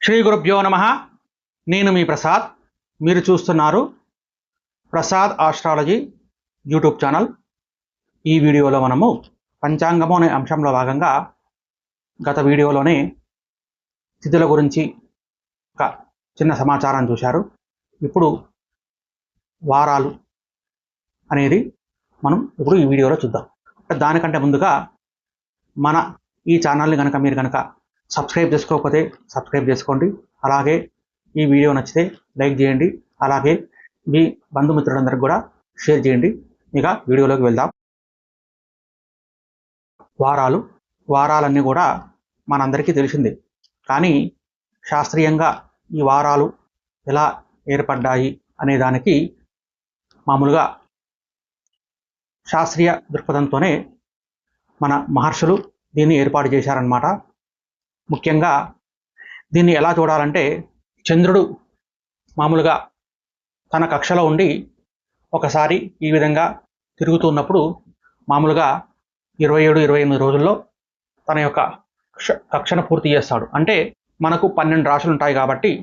శ్రీ గురుభ్యో నమ. నేను మీ ప్రసాద్. మీరు చూస్తున్నారు ప్రసాద్ ఆస్ట్రాలజీ యూట్యూబ్ ఛానల్. ఈ వీడియోలో మనము పంచాంగము అనే అంశంలో భాగంగా గత వీడియోలోనే తిథుల గురించి ఒక చిన్న సమాచారం చూశారు. ఇప్పుడు వారాలు అనేది మనం ఇప్పుడు ఈ వీడియోలో చూద్దాం. దానికంటే ముందుగా మన ఈ ఛానల్ని మీరు కనుక సబ్స్క్రైబ్ చేసుకోకపోతే సబ్స్క్రైబ్ చేసుకోండి. అలాగే ఈ వీడియో నచ్చితే లైక్ చేయండి. అలాగే మీ బంధుమిత్రులందరికీ కూడా షేర్ చేయండి. ఇక వీడియోలోకి వెళ్దాం. వారాలన్నీ కూడా మనందరికీ తెలిసిందే. కానీ శాస్త్రీయంగా ఈ వారాలు ఎలా ఏర్పడ్డాయి అనే దానికి మామూలుగా శాస్త్రీయ దృక్పథంతోనే మన మహర్షులు దీన్ని ఏర్పాటు చేశారన్నమాట. ముఖ్యంగా దీన్ని ఎలా చూడాలంటే, చంద్రుడు మామూలుగా తన కక్షలో ఉండి ఒకసారి ఈ విధంగా తిరుగుతున్నప్పుడు మామూలుగా 27-28 రోజుల్లో తన యొక్క కక్షను పూర్తి చేస్తాడు. అంటే మనకు 12 రాశులు ఉంటాయి కాబట్టి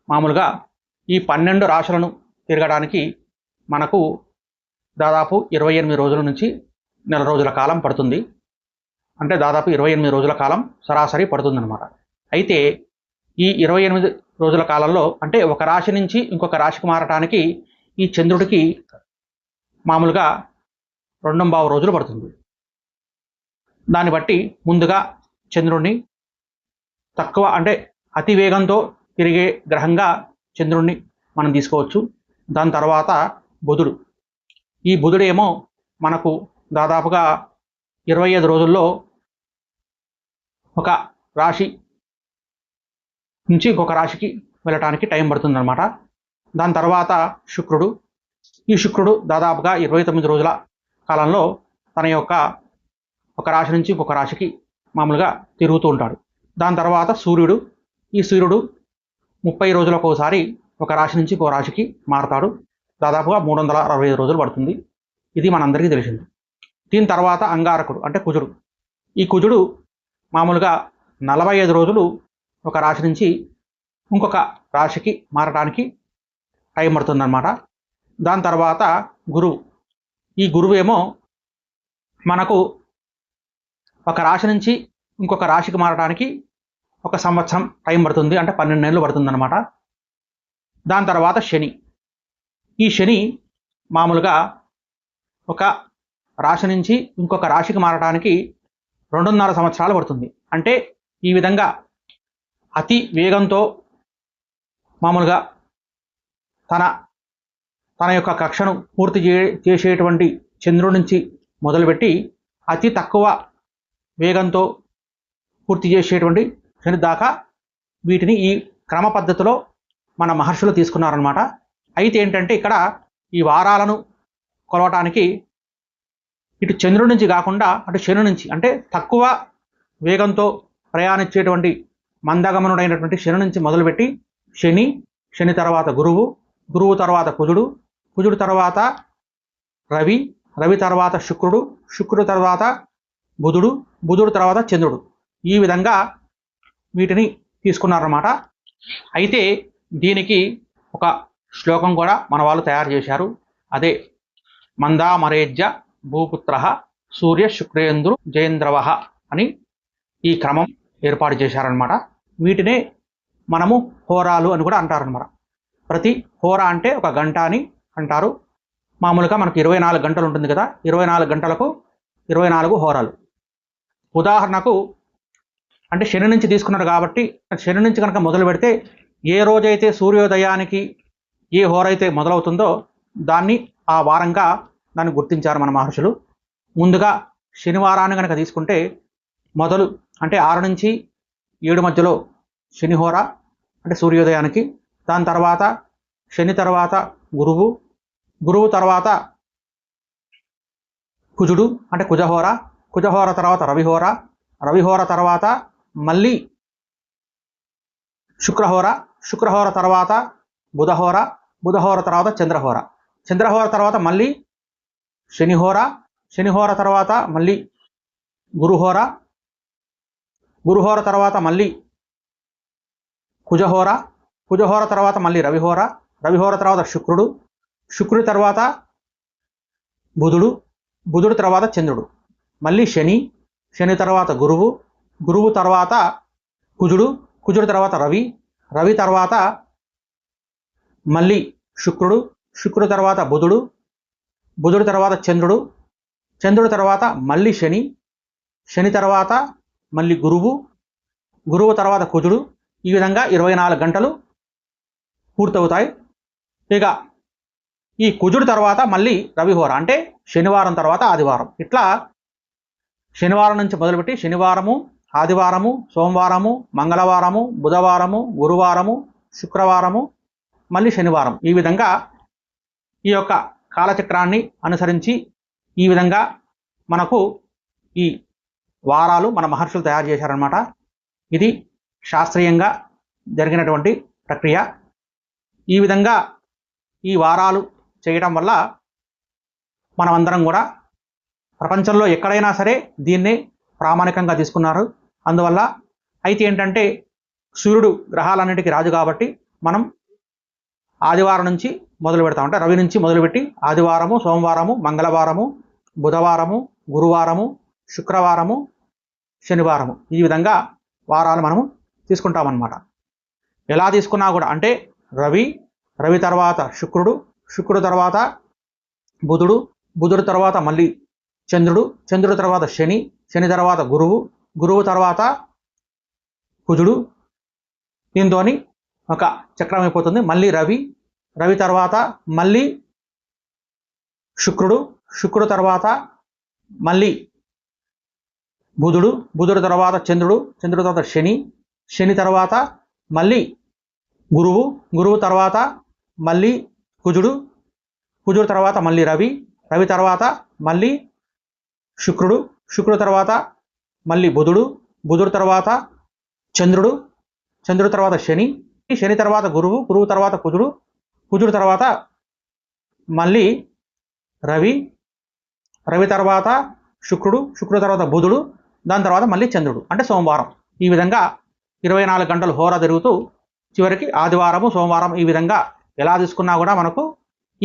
మామూలుగా ఈ 12 రాశులను తిరగడానికి మనకు దాదాపు 28 రోజుల నుంచి నెల రోజుల కాలం పడుతుంది. అంటే దాదాపు 28 రోజుల కాలం సరాసరి పడుతుందన్నమాట. అయితే ఈ 28 రోజుల కాలంలో అంటే ఒక రాశి నుంచి ఇంకొక రాశికి మారటానికి ఈ చంద్రుడికి మామూలుగా 2.25 రోజులు పడుతుంది. దాన్ని బట్టి ముందుగా చంద్రుడిని తక్కువ అంటే అతి వేగంతో తిరిగే గ్రహంగా చంద్రుడిని మనం తీసుకోవచ్చు. దాని తర్వాత బుధుడు. ఈ బుధుడేమో మనకు దాదాపుగా 25 రోజుల్లో ఒక రాశి నుంచి ఇంకొక రాశికి వెళ్ళటానికి టైం పడుతుందన్నమాట. దాని తర్వాత శుక్రుడు. ఈ శుక్రుడు దాదాపుగా 29 రోజుల కాలంలో తన యొక్క ఒక రాశి నుంచి ఇంకొక రాశికి మామూలుగా తిరుగుతూ ఉంటాడు. దాని తర్వాత సూర్యుడు. ఈ సూర్యుడు 30 రోజులకు ఒకసారి ఒక రాశి నుంచి ఇంకో రాశికి మారుతాడు. దాదాపుగా 365 రోజులు పడుతుంది. ఇది మనందరికీ తెలిసింది. దీని తర్వాత అంగారకుడు అంటే కుజుడు. ఈ కుజుడు మామూలుగా 45 రోజులు ఒక రాశి నుంచి ఇంకొక రాశికి మారడానికి టైం పడుతుందన్నమాట. దాని తర్వాత గురువు. ఈ గురువు ఏమో మనకు ఒక రాశి నుంచి ఇంకొక రాశికి మారడానికి 1 సంవత్సరం టైం పడుతుంది. అంటే 12 నెలలు పడుతుందన్నమాట. దాని తర్వాత శని. ఈ శని మామూలుగా ఒక రాశి నుంచి ఇంకొక రాశికి మారడానికి 2.5 సంవత్సరాలు పడుతుంది. అంటే ఈ విధంగా అతి వేగంతో మామూలుగా తన యొక్క కక్షను పూర్తి చేసేటువంటి చంద్రుడి నుంచి మొదలుపెట్టి అతి తక్కువ వేగంతో పూర్తి చేసేటువంటి శని దాకా వీటిని ఈ క్రమ పద్ధతిలో మన మహర్షులు తీసుకున్నారన్నమాట. అయితే ఏంటంటే ఇక్కడ ఈ వారాలను కొలవటానికి ఇటు చంద్రుడి నుంచి కాకుండా అటు శని నుంచి అంటే తక్కువ వేగంతో ప్రయాణించేటువంటి మందగమనుడైనటువంటి శని నుంచి మొదలుపెట్టి శని తర్వాత గురువు తర్వాత కుజుడు తర్వాత రవి తర్వాత శుక్రుడు తర్వాత బుధుడు తర్వాత చంద్రుడు. ఈ విధంగా వీటిని తీసుకున్నారన్నమాట. అయితే దీనికి ఒక శ్లోకం కూడా మన వాళ్ళు తయారు చేశారు. అదే మందామరేజ్య భూపుత్ర సూర్య శుక్రేంద్రు జయేంద్రవ అని ఈ క్రమం ఏర్పాటు చేశారనమాట. వీటినే మనము హోరాలు అని కూడా అంటారనమాట. ప్రతి హోరా అంటే ఒక గంట అని అంటారు. మామూలుగా మనకు 24 గంటలు ఉంటుంది కదా, 24 గంటలకు 24 హోరాలు. ఉదాహరణకు అంటే శని నుంచి తీసుకున్నారు కాబట్టి శని నుంచి కనుక మొదలు పెడితే ఏ రోజైతే సూర్యోదయానికి ఏ హోర అయితే మొదలవుతుందో దాన్ని ఆ వారంగా దాన్ని గుర్తించారు మన మహర్షులు. ముందుగా శనివారాన్ని కనుక తీసుకుంటే మొదలు అంటే 6 నుంచి 7 మధ్యలో శనిహోర అంటే సూర్యోదయానికి. దాని తర్వాత శని తర్వాత గురువు తర్వాత కుజుడు అంటే కుజహోర తర్వాత రవిహోర తర్వాత మళ్ళీ శుక్రహోర తర్వాత బుధహోర తర్వాత చంద్రహోర తర్వాత మళ్ళీ శనిహోర తర్వాత మళ్ళీ గురుహోర తర్వాత మళ్ళీ కుజహోర, కుజహోర తర్వాత మళ్ళీ రవిహోర, రవిహోర తర్వాత శుక్రుడు, శుక్రుడి తర్వాత బుధుడు, బుధుడు తర్వాత చంద్రుడు, మళ్ళీ శని, శని తర్వాత గురువు, గురువు తర్వాత కుజుడు, కుజుడు తర్వాత రవి, రవి తర్వాత మళ్ళీ శుక్రుడు, శుక్రుడు తర్వాత బుధుడు, బుధుడు తర్వాత చంద్రుడు, చంద్రుడు తర్వాత మళ్ళీ శని, శని తర్వాత మళ్ళీ గురువు, గురువు తర్వాత కుజుడు. ఈ విధంగా 24 గంటలు పూర్తవుతాయి. ఇక ఈ కుజుడు తర్వాత మళ్ళీ రవిహోర, అంటే శనివారం తర్వాత ఆదివారం. ఇట్లా శనివారం నుంచి మొదలుపెట్టి శనివారము, ఆదివారము, సోమవారము, మంగళవారము, బుధవారము, గురువారము, శుక్రవారము, మళ్ళీ శనివారం. ఈ విధంగా ఈ యొక్క కాలచక్రాన్ని అనుసరించి ఈ విధంగా మనకు ఈ వారాలు మన మహర్షులు తయారు చేశారనమాట. ఇది శాస్త్రీయంగా జరిగినటువంటి ప్రక్రియ. ఈ విధంగా ఈ వారాలు చేయడం వల్ల మనమందరం కూడా ప్రపంచంలో ఎక్కడైనా సరే దీన్నే ప్రామాణికంగా తీసుకున్నారు. అందువల్ల అయితే ఏంటంటే సూర్యుడు గ్రహాలన్నిటికీ రాజు కాబట్టి మనం ఆదివారం నుంచి మొదలు పెడతాం. అంటే రవి నుంచి మొదలుపెట్టి ఆదివారము, సోమవారము, మంగళవారము, బుధవారము, గురువారము, శుక్రవారము, శనివారము, ఈ విధంగా వారాలు మనము తీసుకుంటామన్నమాట. ఎలా తీసుకున్నా కూడా అంటే రవి, రవి తర్వాత శుక్రుడు, శుక్రుడు తర్వాత బుధుడు, బుధుడు తర్వాత మళ్ళీ చంద్రుడు, చంద్రుడు తర్వాత శని, శని తర్వాత గురువు, గురువు తర్వాత కుజుడు. దీంతో ఒక చక్రం అయిపోతుంది. మళ్ళీ రవి, రవి తర్వాత మళ్ళీ శుక్రుడు, శుక్రుడు తర్వాత మళ్ళీ బుధుడు, బుధుడు తర్వాత చంద్రుడు, చంద్రుడు తర్వాత శని, శని తర్వాత మళ్ళీ గురువు, గురువు తర్వాత మళ్ళీ కుజుడు, కుజుడు తర్వాత మళ్ళీ రవి, రవి తర్వాత మళ్ళీ శుక్రుడు, శుక్రుడు తర్వాత మళ్ళీ బుధుడు, బుధుడు తర్వాత చంద్రుడు, చంద్రుడు తర్వాత శని, శని తర్వాత గురువు, గురువు తర్వాత కుజుడు, కుజుడు తర్వాత మళ్ళీ రవి, రవి తర్వాత శుక్రుడు, శుక్రుడు తర్వాత బుధుడు, దాని తర్వాత మళ్ళీ చంద్రుడు, అంటే సోమవారం. ఈ విధంగా 24 గంటలు హోరా తిరుగుతూ చివరికి ఆదివారము, సోమవారం ఈ విధంగా ఎలా తీసుకున్నా కూడా మనకు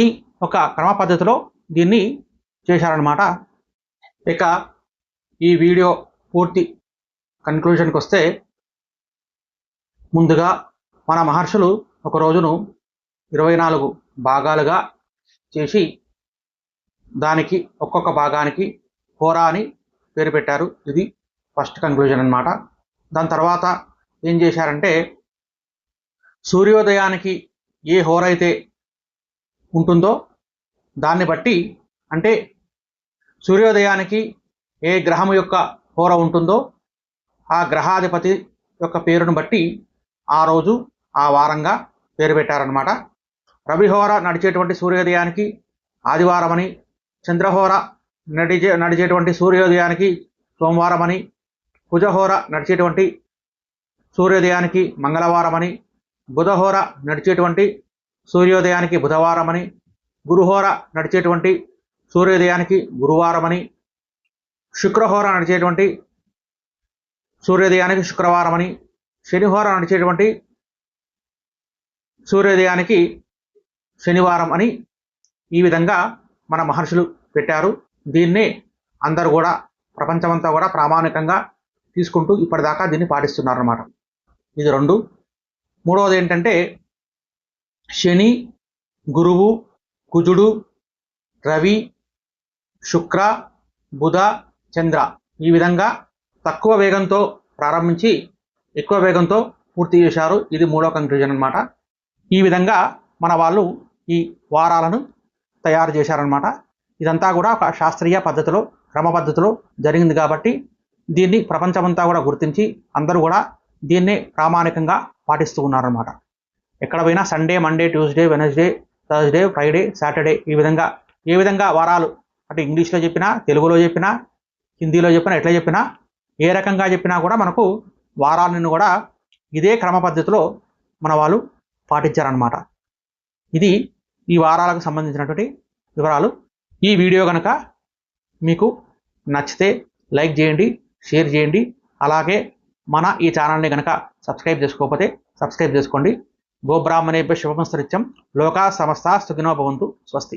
ఈ ఒక క్రమ పద్ధతిలో దీన్ని చేశారనమాట. ఇక ఈ వీడియో పూర్తి కన్క్లూషన్కి వస్తే, ముందుగా మన మహర్షులు ఒక రోజును 24 భాగాలుగా చేసి దానికి ఒక్కొక్క భాగానికి హోరా అని పేరు పెట్టారు. ఇది ఫస్ట్ కన్క్లూజన్ అన్నమాట. దాని తర్వాత ఏం చేశారంటే సూర్యోదయానికి ఏ హోర అయితే ఉంటుందో దాన్ని బట్టి, అంటే సూర్యోదయానికి ఏ గ్రహం యొక్క హోర ఉంటుందో ఆ గ్రహాధిపతి యొక్క పేరును బట్టి ఆ రోజు ఆ వారంగా పేరు పెట్టారనమాట. రవిహోర నడిచేటువంటి సూర్యోదయానికి ఆదివారం అని, చంద్రహోర నడిచేటువంటి సూర్యోదయానికి సోమవారం అని, కుజహోర నడిచేటువంటి సూర్యోదయానికి మంగళవారం అని, బుధహోర నడిచేటువంటి సూర్యోదయానికి బుధవారం అని, గురుహోర నడిచేటువంటి సూర్యోదయానికి గురువారం అని, శుక్రహోర నడిచేటువంటి సూర్యోదయానికి శుక్రవారం అని, శనిహోర నడిచేటువంటి సూర్యోదయానికి శనివారం అని ఈ విధంగా మన మహర్షులు పెట్టారు. దీన్నే అందరూ కూడా ప్రపంచమంతా కూడా ప్రామాణికంగా తీసుకుంటూ ఇప్పటిదాకా దీన్ని పాటిస్తున్నారన్నమాట. ఇది 2. మూడవది ఏంటంటే శని, గురువు, కుజుడు, రవి, శుక్ర, బుధ, చంద్ర ఈ విధంగా తక్కువ వేగంతో ప్రారంభించి ఎక్కువ వేగంతో పూర్తి చేశారు. ఇది 3వ కన్క్లూజన్ అన్నమాట. ఈ విధంగా మన వాళ్ళు ఈ వారాలను తయారు చేశారనమాట. ఇదంతా కూడా ఒక శాస్త్రీయ పద్ధతిలో, క్రమ పద్ధతిలో జరిగింది కాబట్టి దీన్ని ప్రపంచమంతా కూడా గుర్తించి అందరూ కూడా దీన్నే ప్రామాణికంగా పాటిస్తూ ఉన్నారనమాట. ఎక్కడ పోయినా Sunday, Monday, Tuesday, Wednesday, Thursday, Friday, Saturday ఈ విధంగా ఏ విధంగా వారాలు అంటే ఇంగ్లీష్లో చెప్పినా, తెలుగులో చెప్పినా, హిందీలో చెప్పినా, ఎట్లా చెప్పినా, ఏ రకంగా చెప్పినా కూడా మనకు వారాలను కూడా ఇదే క్రమ పద్ధతిలో మన వాళ్ళు పాటించారనమాట. ఇది ఈ వారాలకు సంబంధించినటువంటి వివరాలు. ఈ వీడియో కనుక మీకు నచ్చితే లైక్ చేయండి, షేర్ చేయండి. అలాగే మన ఈ ఛానల్ని కనుక సబ్స్క్రైబ్ చేసుకోకపోతే సబ్స్క్రైబ్ చేసుకోండి. గోబ్రాహ్మణేభ్య శుభమస్తు నిత్యం. లోకా సమస్తా సుఖినో భవంతు. స్వస్తి.